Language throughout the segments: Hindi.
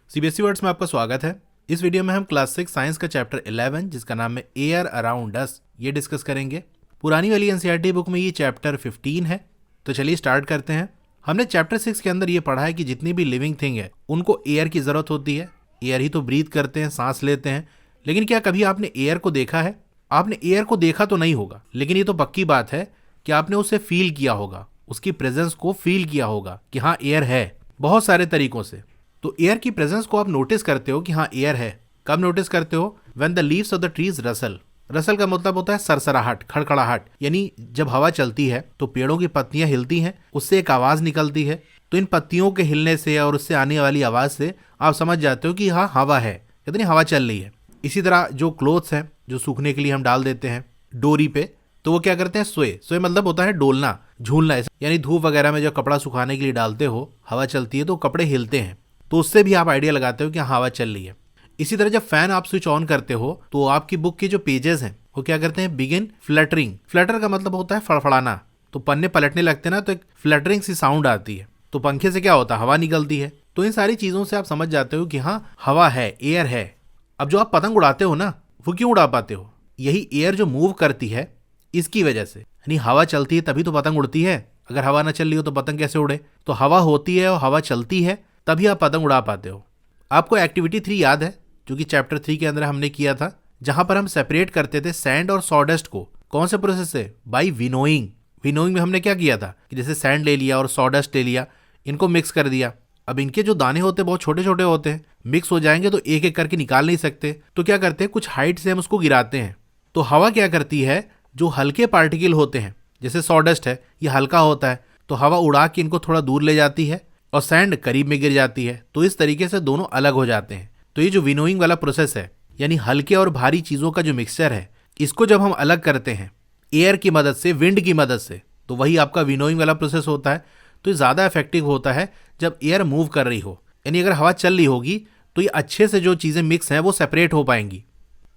सीबीएसई वर्ड्स में आपका स्वागत है। इस वीडियो में हम क्लास 6 साइंस का चैप्टर 11 जिसका नाम है एयर अराउंड अस ये डिस्कस करेंगे। पुरानी वाली एनसीईआरटी बुक में ये चैप्टर 15 है। तो चलिए स्टार्ट करते हैं। हमने चैप्टर 6 के अंदर ये पढ़ा है कि जितनी भी लिविंग थिंग है उनको एयर की ज़रूरत होती है। एयर ही तो ब्रीथ करते हैं, सांस लेते हैं। लेकिन क्या कभी आपने एयर को देखा है? आपने एयर को देखा तो नहीं होगा, लेकिन ये तो पक्की बात है कि आपने उसे फील किया होगा, उसकी प्रेजेंस को फील किया होगा कि हाँ एयर है, बहुत सारे तरीकों से। तो एयर की प्रेजेंस को आप नोटिस करते हो कि हाँ एयर है। कब नोटिस करते हो? When the leaves of the trees Russell. Russell का मतलब होता है सरसराहट, खड़खड़ाहट, यानी जब हवा चलती है तो पेड़ों की पत्तियां हिलती हैं, उससे एक आवाज निकलती है। तो इन पत्तियों के हिलने से और उससे आने वाली आवाज से आप समझ जाते हो कि हाँ हवा है, कितनी हवा चल रही है। इसी तरह जो क्लोथ्स हैं जो सूखने के लिए हम डाल देते हैं डोरी पे, तो वो क्या करते हैं? सोए। सोए मतलब होता है डोलना, झूलना, यानी धूप वगैरह में जो कपड़ा सुखाने के लिए डालते हो, हवा चलती है तो कपड़े हिलते हैं, तो उससे भी आप आइडिया लगाते हो कि हवा चल रही है। इसी तरह जब फैन आप स्विच ऑन करते हो तो आपकी बुक के जो पेजेस हैं वो क्या करते हैं? Begin fluttering. फ्लटर का मतलब होता है फड़फड़ाना। तो पन्ने पलटने लगते हैं ना, तो एक फ्लटरिंग सी साउंड आती है। तो पंखे से क्या होता है? हवा निकलती है। तो इन सारी चीजों से आप समझ जाते हो कि हाँ हवा है, एयर है। अब जो आप पतंग उड़ाते हो ना, वो क्यों उड़ा पाते हो? यही एयर जो मूव करती है इसकी वजह से। यानी हवा चलती है तभी तो पतंग उड़ती है। अगर हवा ना चल रही हो तो पतंग कैसे उड़े? तो हवा होती है और हवा चलती है तभी आप पतंग उड़ा पाते हो। आपको एक्टिविटी 3 याद है जो कि चैप्टर 3 के अंदर हमने किया था, जहां पर हम सेपरेट करते थे सैंड और सॉडस्ट को। कौन से प्रोसेस से? Bye winnowing. विनोइंग में हमने क्या किया था कि जैसे सैंड ले लिया और सॉडस्ट ले लिया, इनको मिक्स कर दिया। अब इनके जो दाने होते हैं बहुत छोटे छोटे होते हैं, मिक्स हो जाएंगे तो एक एक करके निकाल नहीं सकते। तो क्या करते हैं? कुछ हाइट से हम उसको गिराते हैं। तो हवा क्या करती है? जो हल्के पार्टिकल होते हैं, जैसे सॉडस्ट है, ये हल्का होता है, तो हवा उड़ा के इनको थोड़ा दूर ले जाती है और सैंड करीब में गिर जाती है। तो इस तरीके से दोनों अलग हो जाते हैं। तो ये जो विनोइंग वाला प्रोसेस है, यानी हल्के और भारी चीजों का जो मिक्सचर है, इसको जब हम अलग करते हैं एयर की मदद से, विंड की मदद से, तो वही आपका विनोइंग वाला प्रोसेस होता है। तो ये ज्यादा इफेक्टिव होता है जब एयर मूव कर रही हो। यानी अगर हवा चल रही होगी तो ये अच्छे से जो चीजें मिक्स हैं वो सेपरेट हो पाएंगी।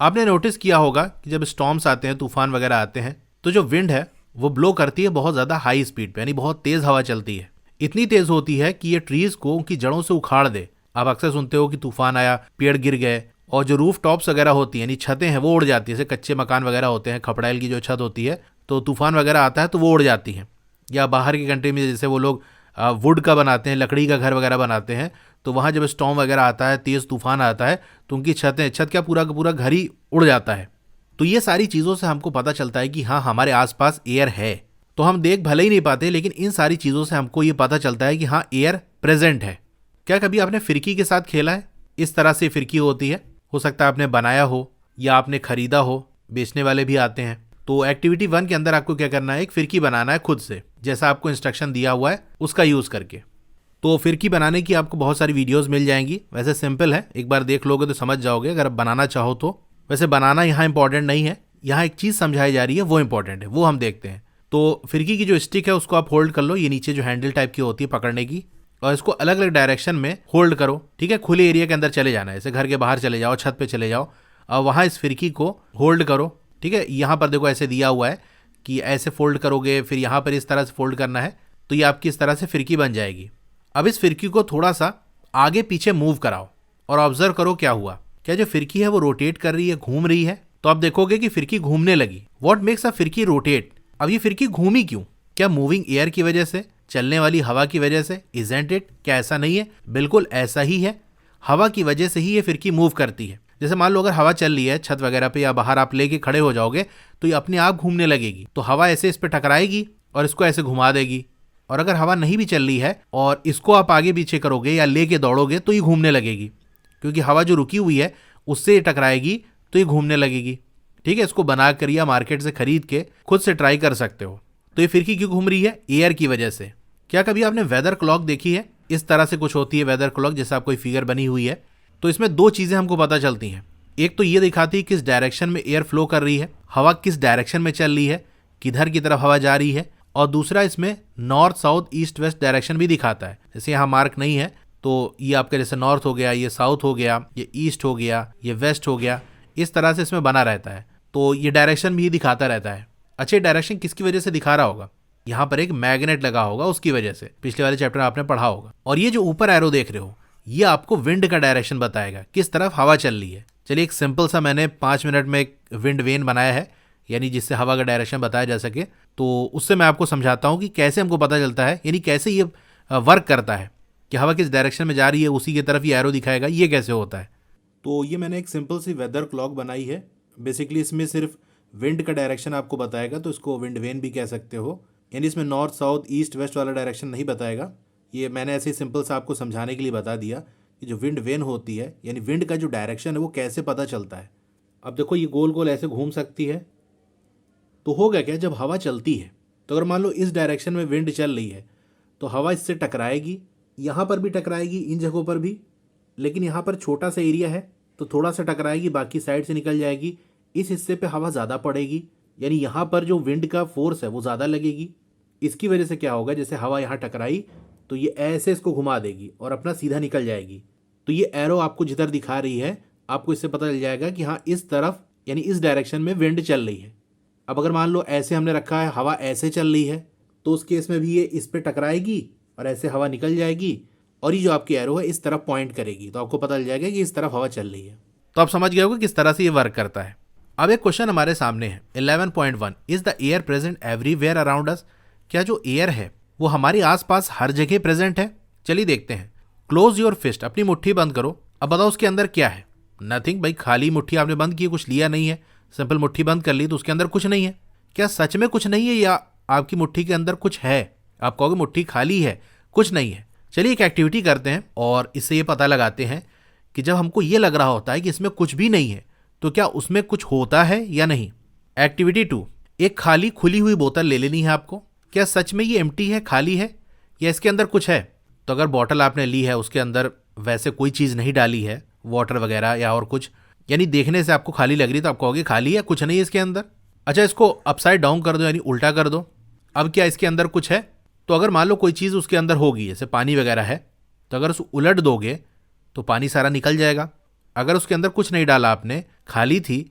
आपने नोटिस किया होगा कि जब स्टॉर्म्स आते हैं, तूफान वगैरह आते हैं, तो जो विंड है वो ब्लो करती है बहुत ज्यादा हाई स्पीड पे, यानी बहुत तेज हवा चलती है। इतनी तेज होती है कि ये ट्रीज को उनकी जड़ों से उखाड़ दे। आप अक्सर सुनते हो कि तूफान आया, पेड़ गिर गए, और जो रूफ टॉप्स वगैरह होती हैं, यानी छतें हैं, वो उड़ जाती है। जैसे कच्चे मकान वगैरह होते हैं, खपड़ैल की जो छत होती है, तो तूफान वगैरह आता है तो वो उड़ जाती हैं। या बाहर की कंट्री में जैसे वो लोग वुड का बनाते हैं, लकड़ी का घर वगैरह बनाते हैं, तो वहाँ जब स्टॉर्म वगैरह आता है, तेज तूफान आता है, तो उनकी छत क्या पूरा का पूरा घर ही उड़ जाता है। तो ये सारी चीज़ों से हमको पता चलता है कि हाँ हमारे आसपास एयर है। तो हम देख भले ही नहीं पाते, लेकिन इन सारी चीज़ों से हमको ये पता चलता है कि हाँ एयर प्रेजेंट है। क्या कभी आपने फिरकी के साथ खेला है? इस तरह से फिरकी होती है, हो सकता है आपने बनाया हो या आपने खरीदा हो, बेचने वाले भी आते हैं। तो एक्टिविटी 1 के अंदर आपको क्या करना है? एक फिरकी बनाना है खुद से, जैसा आपको इंस्ट्रक्शन दिया हुआ है उसका यूज़ करके। तो फिरकी बनाने की आपको बहुत सारी वीडियोस मिल जाएंगी। वैसे सिंपल है, एक बार देख लोगे तो समझ जाओगे अगर आप बनाना चाहो तो। वैसे बनाना यहाँ इंपॉर्टेंट नहीं है, यहाँ एक चीज़ समझाई जा रही है वो इंपॉर्टेंट है, वो हम देखते हैं। तो फिरकी की जो स्टिक है उसको आप होल्ड कर लो, ये नीचे जो हैंडल टाइप की होती है पकड़ने की, और इसको अलग अलग डायरेक्शन में होल्ड करो। ठीक है, खुले एरिया के अंदर चले जाना है, जैसे घर के बाहर चले जाओ, छत पे चले जाओ और वहाँ इस फिरकी को होल्ड करो। ठीक है, यहाँ पर देखो ऐसे दिया हुआ है कि ऐसे फोल्ड करोगे, फिर यहाँ पर इस तरह से फोल्ड करना है, तो ये आपकी इस तरह से फिरकी बन जाएगी। अब इस फिरकी को थोड़ा सा आगे पीछे मूव कराओ और ऑब्जर्व करो क्या हुआ। क्या जो फिरकी है वो रोटेट कर रही है, घूम रही है? तो आप देखोगे कि फिरकी घूमने लगी। व्हाट मेक्स अ फिरकी रोटेट? अब ये फिरकी घूमी क्यों? क्या मूविंग एयर की वजह से, चलने वाली हवा की वजह से? Isn't it? क्या ऐसा नहीं है? बिल्कुल ऐसा ही है। हवा की वजह से ही ये फिरकी मूव करती है। जैसे मान लो अगर हवा चल रही है छत वगैरह पे या बाहर आप लेके खड़े हो जाओगे तो ये अपने आप घूमने लगेगी। तो हवा ऐसे इस पे टकराएगी और इसको ऐसे घुमा देगी। और अगर हवा नहीं भी चल रही है और इसको आप आगे पीछे करोगे या लेके दौड़ोगे तो ये घूमने लगेगी, क्योंकि हवा जो रुकी हुई है उससे ये टकराएगी तो ये घूमने लगेगी। ठीक है, इसको बना कर या मार्केट से खरीद के खुद से ट्राई कर सकते हो। तो ये फिरकी क्यों घूम रही है? एयर की वजह से। क्या कभी आपने वेदर क्लॉक देखी है? इस तरह से कुछ होती है वेदर क्लॉक, जैसे आप कोई फिगर बनी हुई है। तो इसमें 2 चीजें हमको पता चलती हैं। एक तो ये दिखाती है किस डायरेक्शन में एयर फ्लो कर रही है, हवा किस डायरेक्शन में चल रही है, किधर की तरफ हवा जा रही है। और दूसरा इसमें north south east west direction भी दिखाता है। जैसे यहाँ मार्क नहीं है तो ये आपके जैसे नॉर्थ हो गया, ये साउथ हो गया, ये ईस्ट हो गया, ये वेस्ट हो गया, इस तरह से इसमें बना रहता है। तो ये डायरेक्शन भी दिखाता रहता है। अच्छा, डायरेक्शन किसकी वजह से दिखा रहा होगा? यहाँ पर एक मैग्नेट लगा होगा, उसकी वजह से। पिछले वाले चैप्टर में आपने पढ़ा होगा। और ये जो ऊपर एरो देख रहे हो ये आपको विंड का डायरेक्शन बताएगा, किस तरफ हवा चल रही है। चलिए एक सिंपल सा मैंने 5 मिनट में एक विंड वेन बनाया है, यानी जिससे हवा का डायरेक्शन बताया जा सके। तो उससे मैं आपको समझाता हूँ कि कैसे हमको पता चलता है, यानी कैसे ये वर्क करता है कि हवा किस डायरेक्शन में जा रही है उसी की तरफ ये एरो दिखाएगा, ये कैसे होता है। तो ये मैंने एक सिंपल सी वेदर क्लॉक बनाई है। बेसिकली इसमें सिर्फ विंड का डायरेक्शन आपको बताएगा, तो इसको विंड वेन भी कह सकते हो। यानी इसमें नॉर्थ साउथ ईस्ट वेस्ट वाला डायरेक्शन नहीं बताएगा। ये मैंने ऐसे ही सिंपल सा आपको समझाने के लिए बता दिया कि जो विंड वेन होती है, यानी विंड का जो डायरेक्शन है वो कैसे पता चलता है। अब देखो ये गोल गोल ऐसे घूम सकती है। तो होगा क्या, जब हवा चलती है तो अगर मान लो इस डायरेक्शन में विंड चल रही है तो हवा इससे टकराएगी, यहाँ पर भी टकराएगी, इन जगहों पर भी, लेकिन यहाँ पर छोटा सा एरिया है तो थोड़ा सा टकराएगी, बाकी साइड से निकल जाएगी। इस हिस्से पे हवा ज़्यादा पड़ेगी, यानी यहाँ पर जो विंड का फोर्स है वो ज़्यादा लगेगी। इसकी वजह से क्या होगा, जैसे हवा यहाँ टकराई तो ये ऐसे इसको घुमा देगी और अपना सीधा निकल जाएगी। तो ये एरो आपको जिधर दिखा रही है, आपको इससे पता चल जाएगा कि हाँ इस तरफ यानी इस डायरेक्शन में विंड चल रही है। अब अगर मान लो ऐसे हमने रखा है, हवा ऐसे चल रही है, तो उस केस में भी ये इस पे टकराएगी और ऐसे हवा निकल जाएगी, और ये जो आपकी एरो है इस तरफ पॉइंट करेगी, तो आपको पता चल जाएगा कि इस तरफ हवा चल रही है। तो आप समझ गए होगे किस तरह से ये वर्क करता है। अब एक क्वेश्चन हमारे सामने है 11.1, is the air present everywhere around us. क्या जो एयर है वो हमारे आसपास हर जगह प्रेजेंट है। चलिए देखते हैं। क्लोज योर फिस्ट, अपनी मुट्ठी बंद करो। अब बताओ उसके अंदर क्या है। नथिंग भाई, खाली मुट्ठी आपने बंद की, कुछ लिया नहीं है, सिंपल मुट्ठी बंद कर ली, तो उसके अंदर कुछ नहीं है। क्या सच में कुछ नहीं है या आपकी मुट्ठी के अंदर कुछ है। आप कहोगे मुट्ठी खाली है, कुछ नहीं है। चलिए एक एक्टिविटी करते हैं और इससे ये पता लगाते हैं कि जब हमको ये लग रहा होता है कि इसमें कुछ भी नहीं है तो क्या उसमें कुछ होता है या नहीं। एक्टिविटी 2, एक खाली खुली हुई बोतल ले लेनी है आपको। क्या सच में ये एम्प्टी है, खाली है, या इसके अंदर कुछ है। तो अगर बॉटल आपने ली है उसके अंदर वैसे कोई चीज़ नहीं डाली है, वाटर वगैरह या और कुछ, यानी देखने से आपको खाली लग रही, तो आप कहोगे खाली है, कुछ नहीं है इसके अंदर। अच्छा इसको अपसाइड डाउन कर दो, यानी उल्टा कर दो। अब क्या इसके अंदर कुछ है। तो अगर मान लो कोई चीज़ उसके अंदर होगी, जैसे पानी वगैरह है, तो अगर उस उलट दोगे तो पानी सारा निकल जाएगा। अगर उसके अंदर कुछ नहीं डाला आपने, खाली थी,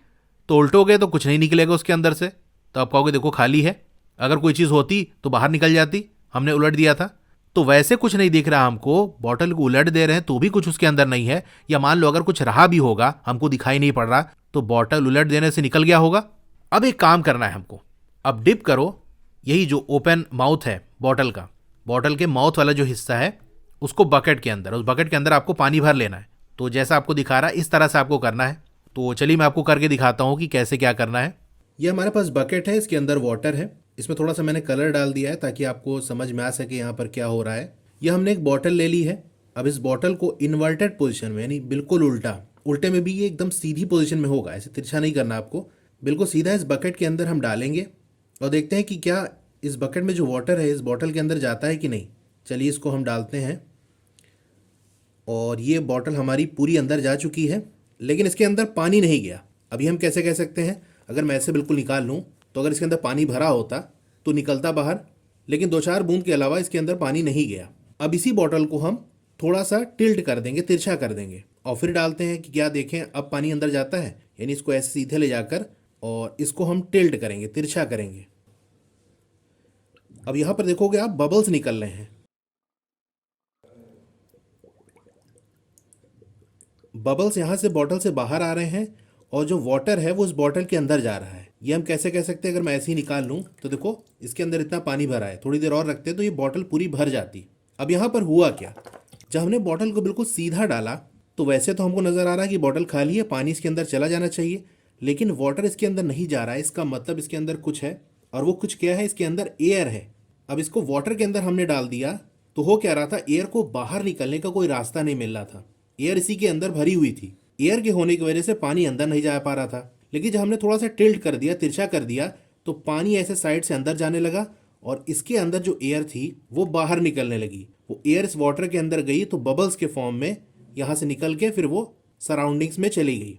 तो उल्टोगे तो कुछ नहीं निकलेगा उसके अंदर से, तो आप कहोगे देखो खाली है। अगर कोई चीज़ होती तो बाहर निकल जाती, हमने उलट दिया था। तो वैसे कुछ नहीं दिख रहा हमको, बॉटल को उलट दे रहे हैं तो भी कुछ उसके अंदर नहीं है, या मान लो अगर कुछ रहा भी होगा हमको दिखाई नहीं पड़ रहा, तो बॉटल उलट देने से निकल गया होगा। अब एक काम करना है हमको, अब डिप करो, यही जो ओपन माउथ है बॉटल का, बॉटल के माउथ वाला जो हिस्सा है उसको बकेट के अंदर, उस बकेट के अंदर आपको पानी भर लेना है। तो जैसा आपको दिखा रहा है इस तरह से आपको करना है। तो चलिए मैं आपको करके दिखाता हूँ कि कैसे क्या करना है। ये हमारे पास बकेट है, इसके अंदर वाटर है, इसमें थोड़ा सा मैंने कलर डाल दिया है ताकि आपको समझ में आ सके यहाँ पर क्या हो रहा है। ये हमने एक बॉटल ले ली है। अब इस बॉटल को इन्वर्टेड पोजीशन में, यानी बिल्कुल उल्टा, उल्टे में भी ये एकदम सीधी पोजीशन में होगा, ऐसे तिरछा नहीं करना आपको, बिल्कुल सीधा इस बकेट के अंदर हम डालेंगे और देखते हैं कि क्या इस बकेट में जो वाटर है इस बॉटल के अंदर जाता है कि नहीं। चलिए इसको हम डालते हैं और ये बॉटल हमारी पूरी अंदर जा चुकी है, लेकिन इसके अंदर पानी नहीं गया। अभी हम कैसे कह सकते हैं, अगर मैं ऐसे बिल्कुल निकाल लूँ तो अगर इसके अंदर पानी भरा होता तो निकलता बाहर, लेकिन 2-4 बूंद के अलावा इसके अंदर पानी नहीं गया। अब इसी बॉटल को हम थोड़ा सा टिल्ट कर देंगे, तिरछा कर देंगे, और फिर डालते हैं कि क्या देखें अब पानी अंदर जाता है। यानी इसको ऐसे सीधे ले जाकर और इसको हम टिल्ट करेंगे, तिरछा करेंगे। अब यहाँ पर देखोगे आप बबल्स निकल रहे हैं, बबल्स यहाँ से बॉटल से बाहर आ रहे हैं और जो वाटर है वो इस बॉटल के अंदर जा रहा है। ये हम कैसे कह सकते हैं, अगर मैं ऐसे ही निकाल लूँ तो देखो इसके अंदर इतना पानी भरा है, थोड़ी देर और रखते तो ये बॉटल पूरी भर जाती। अब यहाँ पर हुआ क्या, जब हमने बॉटल को बिल्कुल सीधा डाला तो वैसे तो हमको नज़र आ रहा है कि बॉटल खाली है, पानी इसके अंदर चला जाना चाहिए, लेकिन वाटर इसके अंदर नहीं जा रहा है। इसका मतलब इसके अंदर कुछ है, और वो कुछ क्या है, इसके अंदर एयर है। अब इसको वाटर के अंदर हमने डाल दिया तो हो क्या रहा था, एयर को बाहर निकलने का कोई रास्ता नहीं मिल रहा था, एयर इसी के अंदर भरी हुई थी। एयर के होने की वजह से पानी अंदर नहीं जा पा रहा था, लेकिन जब हमने थोड़ा सा टिल्ट कर दिया, तिरछा कर दिया, तो पानी ऐसे साइड से अंदर जाने लगा और इसके अंदर जो एयर थी वो बाहर निकलने लगी। वो एयर इस वाटर के अंदर गई तो बबल्स के फॉर्म में यहाँ से निकल के फिर वो सराउंडिंग्स में चली गई।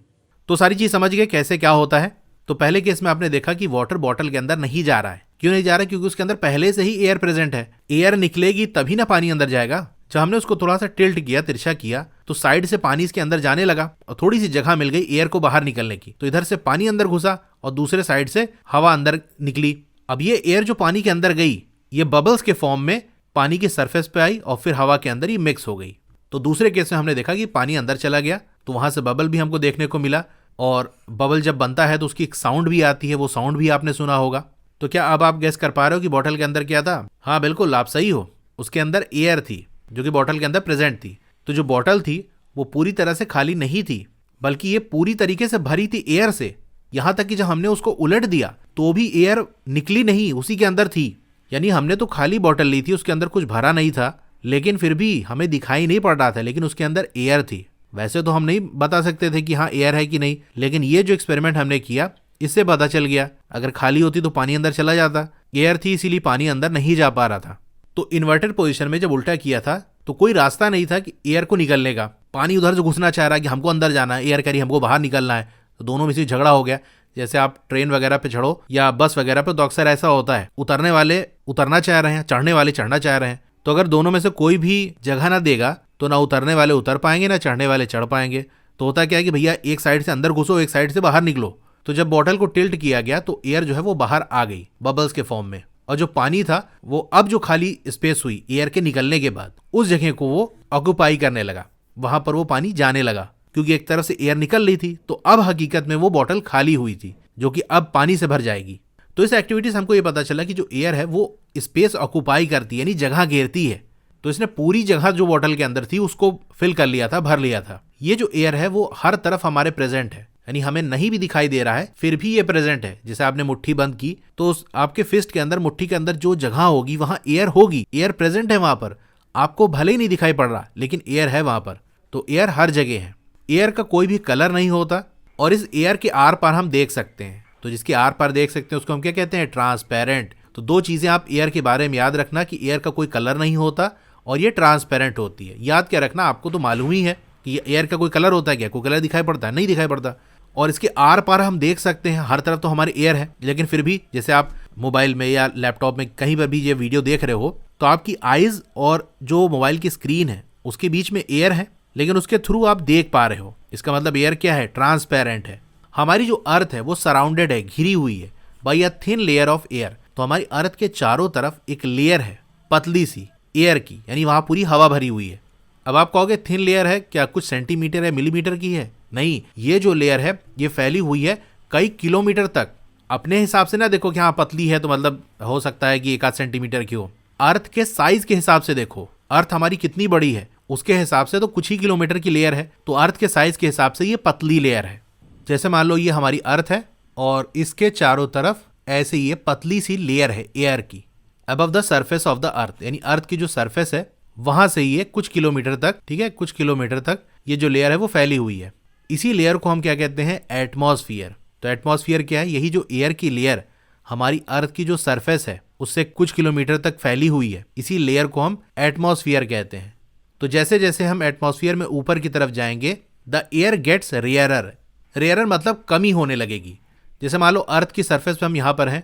तो सारी चीज समझ गए कैसे क्या होता है। तो पहले केस में आपने देखा कि वाटर बॉटल के अंदर नहीं जा रहा है। क्यों नहीं जा रहा है, क्योंकि उसके अंदर पहले से ही एयर प्रेजेंट है। एयर निकलेगी तभी ना पानी अंदर जाएगा। जब हमने उसको थोड़ा सा टिल्ट किया, तिरछा किया, तो साइड से पानी इसके अंदर जाने लगा और थोड़ी सी जगह मिल गई एयर को बाहर निकलने की, तो इधर से पानी अंदर घुसा और दूसरे साइड से हवा अंदर निकली। अब ये एयर जो पानी के अंदर गई, ये बबल्स के फॉर्म में पानी की सरफेस पे आई और फिर हवा के अंदर ये मिक्स हो गई। तो दूसरे केस में हमने देखा कि पानी अंदर चला गया तो वहां से बबल भी हमको देखने को मिला, और बबल जब बनता है तो उसकी एक साउंड भी आती है, वो साउंड भी आपने सुना होगा। तो क्या अब आप गेस कर पा रहे हो कि बॉटल के अंदर क्या था? हाँ बिल्कुल, आप सही हो, उसके अंदर एयर थी जो कि बॉटल के अंदर प्रेजेंट थी। तो जो बॉटल थी वो पूरी तरह से खाली नहीं थी, बल्कि ये पूरी तरीके से भरी थी एयर से। यहां तक कि जब हमने उसको उलट दिया तो भी एयर निकली नहीं, उसी के अंदर थी। यानी हमने तो खाली बॉटल ली थी, उसके अंदर कुछ भरा नहीं था, लेकिन फिर भी हमें दिखाई नहीं पड़ रहा था, लेकिन उसके अंदर एयर थी। वैसे तो हम नहीं बता सकते थे कि हाँ एयर है कि नहीं, लेकिन ये जो एक्सपेरिमेंट हमने किया इससे पता चल गया। अगर खाली होती तो पानी अंदर चला जाता, एयर थी इसीलिए पानी अंदर नहीं जा पा रहा था। तो इन्वर्टेड पोजीशन में जब उल्टा किया था तो कोई रास्ता नहीं था कि एयर को निकलने का। पानी उधर से घुसना चाह रहा है कि हमको अंदर जाना है, एयर कह रही हमको बाहर निकलना है, तो दोनों में से झगड़ा हो गया। जैसे आप ट्रेन वगैरह पे चढ़ो या बस वगैरह पे तो अक्सर ऐसा होता है, उतरने वाले उतरना चाह रहे हैं, चढ़ने वाले चढ़ना चाह रहे हैं। तो अगर दोनों में से कोई भी जगह ना देगा तो ना उतरने वाले उतर पाएंगे ना चढ़ने वाले चढ़ पाएंगे। तो होता क्या है कि भैया एक साइड से अंदर घुसो, एक साइड से बाहर निकलो। तो जब बॉटल को टिल्ट किया गया तो एयर जो है वो बाहर आ गई बबल्स के फॉर्म में, और जो पानी था वो अब जो खाली स्पेस हुई एयर के निकलने के बाद उस जगह को वो ऑक्यूपाई करने लगा, वहां पर वो पानी जाने लगा, क्योंकि एक तरफ से एयर निकल रही थी। तो अब हकीकत में वो बॉटल खाली हुई थी जो कि अब पानी से भर जाएगी। तो इस एक्टिविटी से हमको ये पता चला कि जो एयर है वो स्पेस ऑक्यूपाई करती है, यानी जगह घेरती है। तो इसने पूरी जगह जो बॉटल के अंदर थी उसको फिल कर लिया था, भर लिया था। ये जो एयर है वो हर तरफ हमारे प्रेजेंट है, यानी हमें नहीं भी दिखाई दे रहा है फिर भी ये प्रेजेंट है। जैसे आपने मुट्ठी बंद की तो आपके फिस्ट के अंदर, मुट्ठी के अंदर जो जगह होगी वहां एयर होगी, एयर प्रेजेंट है वहां पर। आपको भले ही नहीं दिखाई पड़ रहा लेकिन एयर है वहां पर। तो एयर हर जगह है। एयर का कोई भी कलर नहीं होता, और इस एयर के आर पार हम देख सकते हैं। तो जिसके आर पार देख सकते हैं उसको हम क्या कहते हैं? ट्रांसपेरेंट। तो दो चीजें आप एयर के बारे में याद रखना कि एयर का कोई कलर नहीं होता और ये ट्रांसपेरेंट होती है। याद क्या रखना, आपको तो मालूम ही है कि एयर का कोई कलर होता है क्या? कोई कलर दिखाई पड़ता है? नहीं दिखाई पड़ता। और इसके आर पार हम देख सकते हैं, हर तरफ तो हमारे एयर है, लेकिन फिर भी जैसे आप मोबाइल में या लैपटॉप में कहीं पर भी ये वीडियो देख रहे हो तो आपकी आईज और जो मोबाइल की स्क्रीन है उसके बीच में एयर है, लेकिन उसके थ्रू आप देख पा रहे हो। इसका मतलब एयर क्या है? ट्रांसपेरेंट है। हमारी जो अर्थ है वो सराउंडेड है, घिरी हुई है by a thin layer of air. तो हमारी अर्थ के चारों तरफ एक लेयर है पतली सी एयर की, यानी वहां पूरी हवा भरी हुई है। अब आप कहोगे थिन लेयर है, क्या कुछ सेंटीमीटर या मिलीमीटर की है? नहीं, ये जो लेयर है ये फैली हुई है कई किलोमीटर तक। अपने हिसाब से ना देखो कि हाँ पतली है तो मतलब हो सकता है कि 1-8 सेंटीमीटर की हो। अर्थ के साइज के हिसाब से देखो, अर्थ हमारी कितनी बड़ी है उसके हिसाब से तो कुछ ही किलोमीटर की लेयर है। तो अर्थ के साइज के हिसाब से ये पतली लेयर है। जैसे मान लो ये हमारी अर्थ है और इसके चारों तरफ ऐसे ये पतली सी लेयर है एयर की above the surface of the earth, यानी अर्थ की जो सरफेस है वहां से ये कुछ किलोमीटर तक, ठीक है, कुछ किलोमीटर तक ये जो लेयर है वो फैली हुई है। इसी लेयर को हम क्या कहते हैं? एटमॉस्फेयर। तो एटमॉस्फेयर क्या है? यही जो एयर की लेयर हमारी अर्थ की जो सरफेस है उससे कुछ किलोमीटर तक फैली हुई है, इसी लेयर को हम एटमॉस्फेयर कहते हैं। तो जैसे जैसे हम एटमॉस्फेयर में ऊपर की तरफ जाएंगे the air gets rarer. Rarer मतलब कमी होने लगेगी। जैसे मान लो अर्थ की सरफेस पे हम यहाँ पर हैं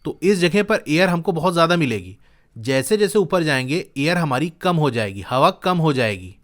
तो इस जगह पर एयर हमको बहुत ज़्यादा मिलेगी। जैसे जैसे ऊपर जाएंगे एयर हमारी कम हो जाएगी, हवा कम हो जाएगी।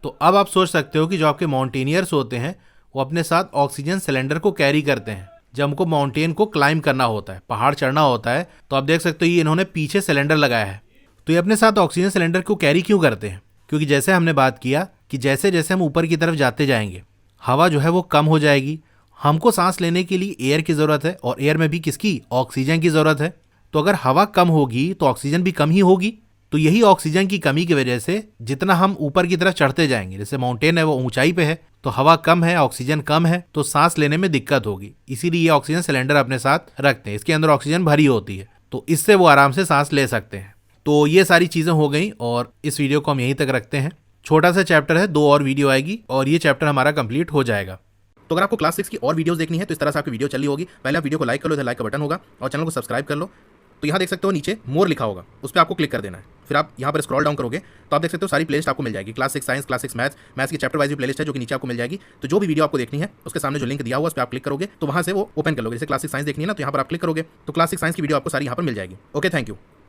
तो अब आप सोच सकते हो कि जो आपके माउंटेनियर्स होते हैं वो अपने साथ ऑक्सीजन सिलेंडर को कैरी करते हैं जब हमको माउंटेन को क्लाइंब करना होता है, पहाड़ चढ़ना होता है। तो आप देख सकते हो ये इन्होंने पीछे सिलेंडर लगाया है। तो ये अपने साथ ऑक्सीजन सिलेंडर को कैरी क्यों करते हैं? क्योंकि जैसे हमने बात किया कि जैसे जैसे हम ऊपर की तरफ जाते जाएंगे हवा जो है वो कम हो जाएगी, हमको सांस लेने के लिए एयर की ज़रूरत है, और एयर में भी किसकी? ऑक्सीजन की ज़रूरत है। तो अगर हवा कम होगी तो ऑक्सीजन भी कम ही होगी। तो यही ऑक्सीजन की कमी की वजह से जितना हम ऊपर की तरफ चढ़ते जाएंगे, जैसे माउंटेन है वो ऊंचाई पे है तो हवा कम है, ऑक्सीजन कम है, तो सांस लेने में दिक्कत होगी। इसीलिए ये ऑक्सीजन सिलेंडर अपने साथ रखते हैं, इसके अंदर ऑक्सीजन भरी होती है, तो इससे वो आराम से सांस ले सकते हैं। तो ये सारी चीज़ें हो गई और इस वीडियो को हम यहीं तक रखते हैं। छोटा सा चैप्टर है, 2 और वीडियो आएगी और ये चैप्टर हमारा कंप्लीट हो जाएगा। तो अगर आपको क्लास 6 की और वीडियोस देखनी है तो इस तरह से आपकी वीडियो चली होगी। पहले आप वीडियो को लाइक कर लो, इधर लाइक का बटन होगा, और चैनल को सब्सक्राइब कर लो। तो यहाँ देख सकते हो नीचे मोर लिखा होगा, उस पर आपको क्लिक कर देना है। फिर आप यहाँ पर स्क्रॉल डाउन करोगे तो आप देख सकते हो सारी प्लेलिस्ट आपको मिल जाएगी। क्लास 6 साइंस, क्लास 6 मैथ्स की चैप्टर वाइज प्लेलिस्ट है जो कि नीचे आपको मिल जाएगी। तो जो भी वीडियो आपको देखनी है उसके सामने जो लिंक दिया हुआ उस पर आप क्लिक करोगे तो वहाँ से वो ओपन कर लोगे। जैसे क्लास 6 साइंस देखनी है ना तो यहाँ पर आप क्लिक करोगे तो क्लास 6 साइंस की वीडियो आपको सारी यहाँ पर मिल जाएगी। Okay, thank you.